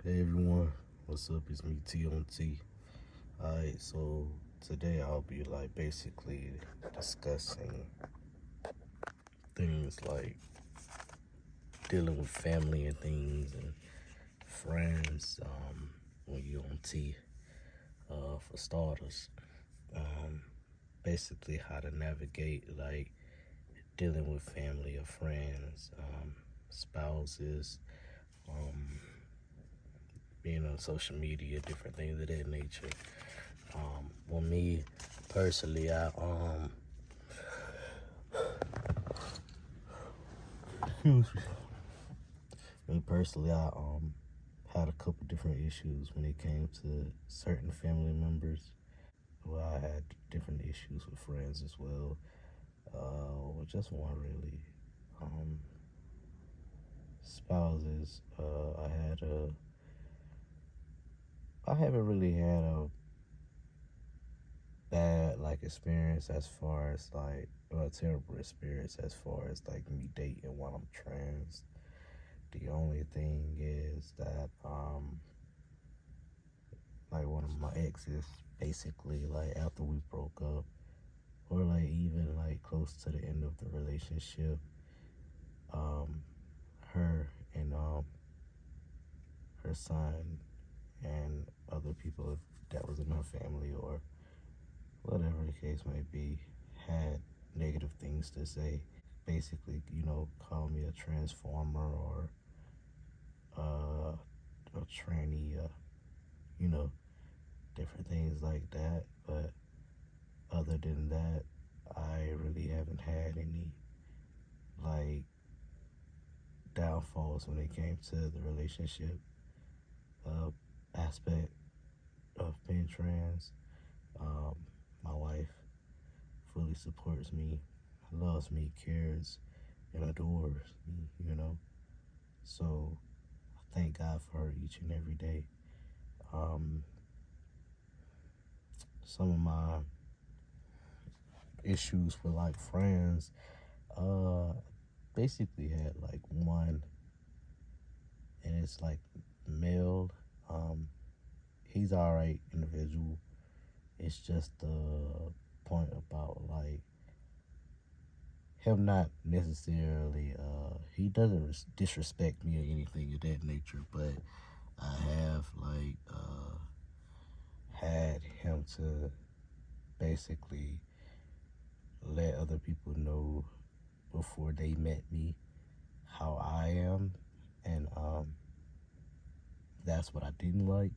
Hey everyone, what's up? It's me T on T. Alright, so today I'll be basically discussing things like dealing with family and things and friends when you're on T, for starters. Um, Basically how to navigate dealing with family or friends, spouses, um, being on social media, different things of that nature. Well, me personally, excuse me. Me personally, I had a couple different issues when it came to certain family members. Well, I had different issues with friends as well. Just one really. Um, Spouses. I haven't really had a bad experience as far as a terrible experience as far as me dating while I'm trans. The only thing is that one of my exes, basically after we broke up, or even close to the end of the relationship, um her and her son and other people that was in her family or whatever the case may be had negative things to say. Basically, call me a transformer or a tranny, you know, different things like that. But other than that, I really haven't had any like downfalls when it came to the relationship uh, aspect of being trans. Um, my wife fully supports me, loves me, cares, and adores me. So I thank God for her each and every day. Um, some of my issues with friends, uh, basically had one, and it's male. Um, he's alright individual. It's just the point about him not necessarily he doesn't disrespect me or anything of that nature, but I have had him to basically let other people know before they met me how I am, and that's what I didn't like.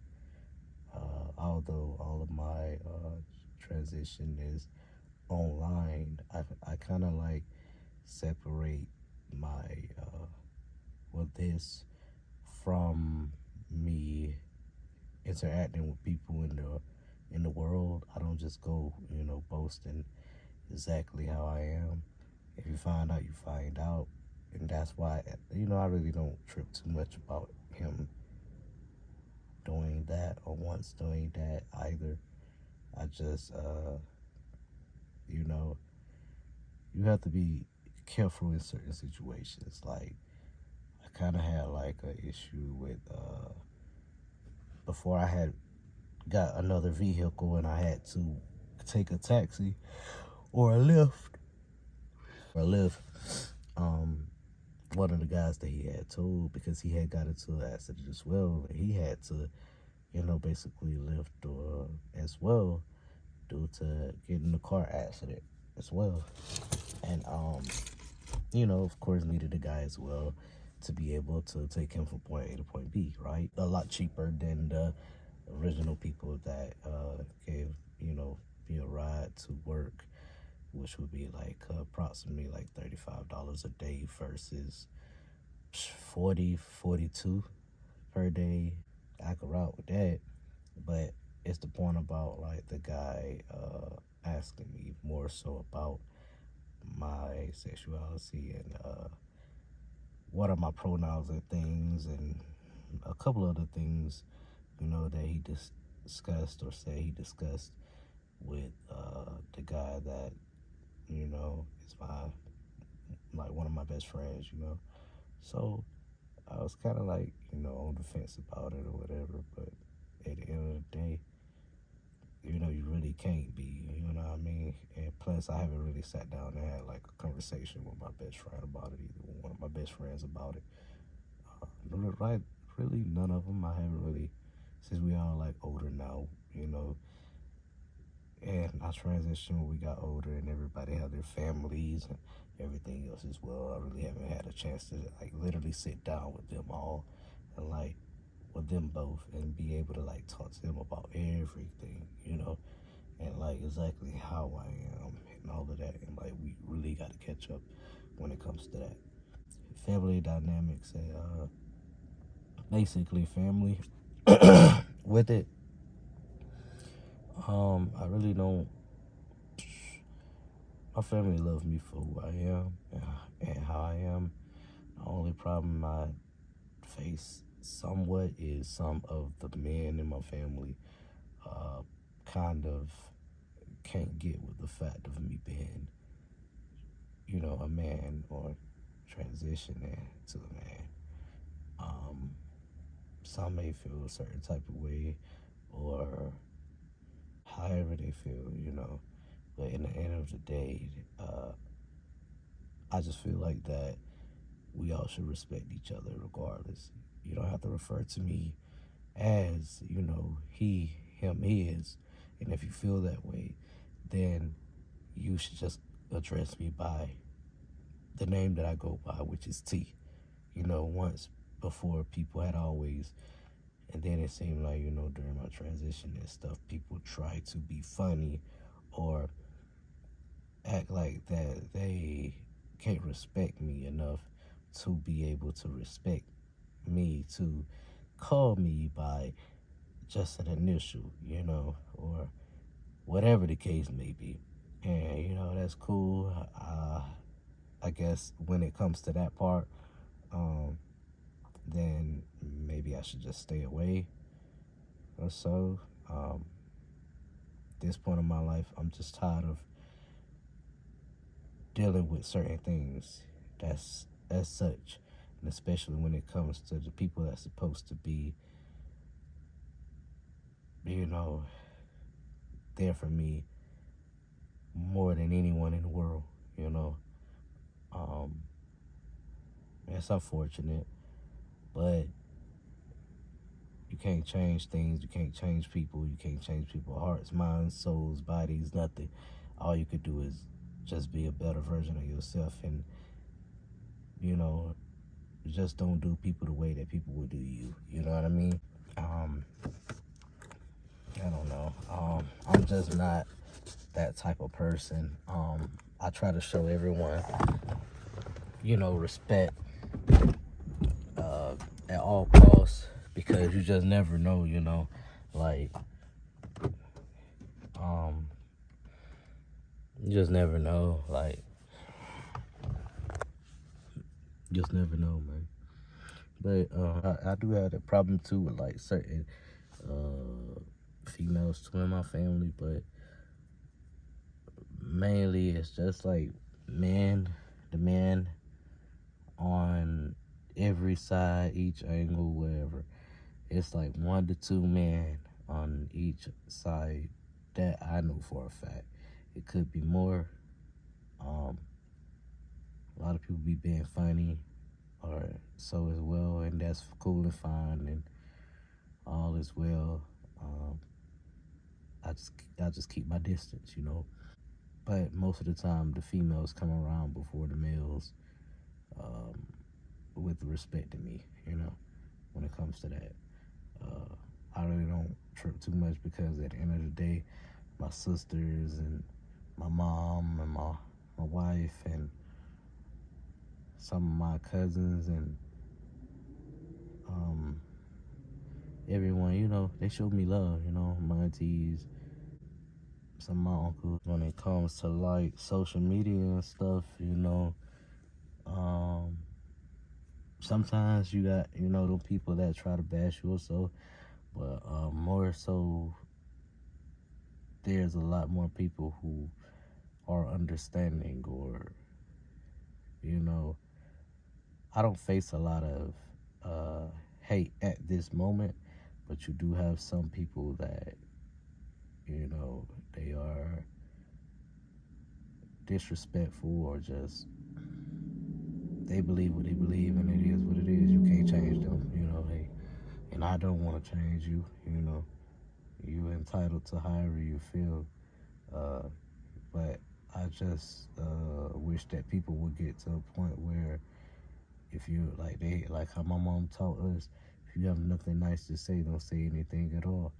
Although all of my transition is online, I kind of separate my this from me interacting with people in the world. I don't just go boasting exactly how I am. If you find out, you find out, and that's why I really don't trip too much about him doing that or once doing that either. I just you know you have to be careful in certain situations. I kind of had an issue with before I had got another vehicle and I had to take a taxi or a lift. Um, One of the guys that he had told, because he had got into an accident as well, he had to, basically lift as well due to getting in a car accident as well. And of course, needed a guy as well to be able to take him from point A to point B, right? A lot cheaper than the original people that gave, me a ride to work, which would be approximately $35 a day versus 42 per day. I could route with that, but it's the point about the guy asking me more so about my sexuality and what are my pronouns and things, and a couple other things, that he discussed or said he discussed with the guy that, is my, one of my best friends. So I was kind of like, on the fence about it or whatever. But at the end of the day, you really can't be, you know what I mean? And plus, I haven't really sat down and had like a conversation with my best friend about it either. One of my best friends about it. Right, really, none of them. I haven't really, since we all like older now, and I transitioned when we got older, and everybody had their families and everything else as well. I really haven't had a chance to like literally sit down with them all and like with them both and be able to like talk to them about everything, and like exactly how I am and all of that. And like we really got to catch up when it comes to that. Family dynamics and basically family with it. I really don't. My family loves me for who I am and how I am. The only problem I face somewhat is some of the men in my family uh, kind of can't get with the fact of me being, a man or transitioning to a man. Um, some may feel a certain type of way or however they feel. But in the end of the day, I just feel like that we all should respect each other regardless. You don't have to refer to me as, he, him is. And if you feel that way, then you should just address me by the name that I go by, which is T. Once before, people had always, and then it seemed like, during my transition and stuff, people try to be funny or act like that they can't respect me enough to be able to respect me to call me by just an initial, or whatever the case may be. And, that's cool. I guess when it comes to that part, um, then maybe I should just stay away or so. This point in my life, I'm just tired of dealing with certain things that's as such, and especially when it comes to the people that's supposed to be, you know, there for me more than anyone in the world, you know. Um, it's unfortunate, but you can't change things. You can't change people. You can't change people's hearts, minds, souls, bodies, nothing. All you could do is just be a better version of yourself and, you know, just don't do people the way that people would do you. You know what I mean? Um, I don't know. I'm just not that type of person. I try to show everyone, respect at all costs because you just never know, like, um, you just never know, like, just never know, man. But I do have a problem too with like certain females too in my family, but mainly it's just like the man on every side, each angle, wherever. It's like 1 to 2 men on each side that I know for a fact. It could be more. Um, a lot of people be being funny or so as well, and that's cool and fine and all is well. Um, I just keep my distance. But most of the time, the females come around before the males, um, with respect to me. When it comes to that, I really don't trip too much because at the end of the day, my sisters and my mom and my wife and some of my cousins and um, everyone, they show me love. My aunties, some of my uncles. When it comes to like social media and stuff, um, sometimes you got the people that try to bash you or so, but more so, there's a lot more people who are understanding or I don't face a lot of hate at this moment, but you do have some people that, you know, they are disrespectful or just they believe what they believe and it is what it is. You can't change them, you know, hey. And I don't want to change you, you know. You're entitled to however you feel. Uh, but I just wish that people would get to a point where if you like how my mom taught us, if you have nothing nice to say, don't say anything at all.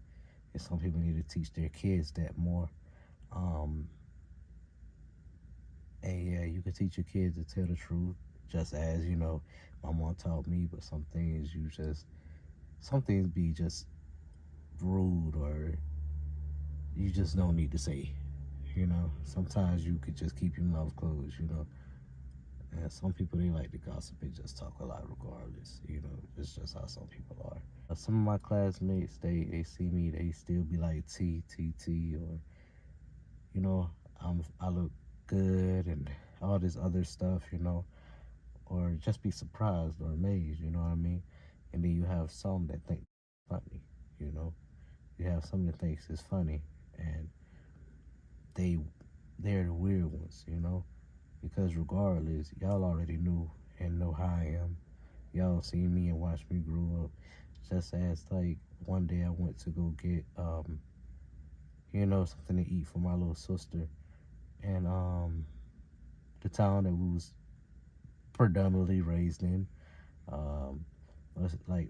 And some people need to teach their kids that more. Um, and yeah, you can teach your kids to tell the truth, just as you know, my mom taught me. But some things be just rude or you just don't need to say. You know, sometimes you could just keep your mouth closed. You know, and some people they like to gossip and just talk a lot regardless. You know, it's just how some people are. Some of my classmates, they see me, they still be like T, or you know, I look good and all this other stuff, you know, or just be surprised or amazed, you know what I mean? And then you have some that think funny, you know. You have some that thinks it's funny, and they they're the weird ones, you know, because regardless, y'all already knew and know how I am. Y'all seen me and watched me grow up. Just as like one day I went to go get you know, something to eat for my little sister, and the town that we was predominantly raised in, um, was like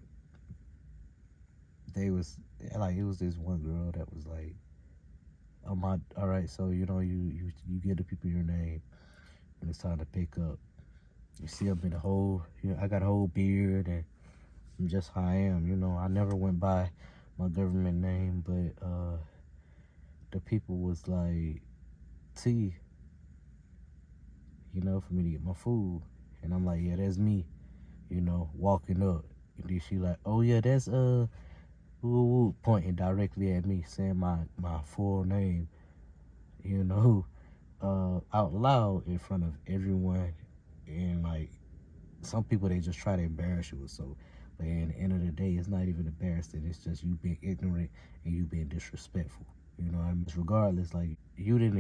they was like it was this one girl that was like, "Oh my, all right, so you know you give the people your name when it's time to pick up. You see, I'm in a whole, you know, I got a whole beard and I'm just how I am. You know, I never went by my government name, but the people was like T, you know, for me to get my food, and I'm like, yeah, that's me, you know, walking up, and then she like, oh yeah, that's pointing directly at me, saying my full name, you know, out loud in front of everyone, and like some people they just try to embarrass you. So, but in the end of the day, it's not even embarrassing. It's just you being ignorant and you being disrespectful. You know, I mean, regardless, like you didn't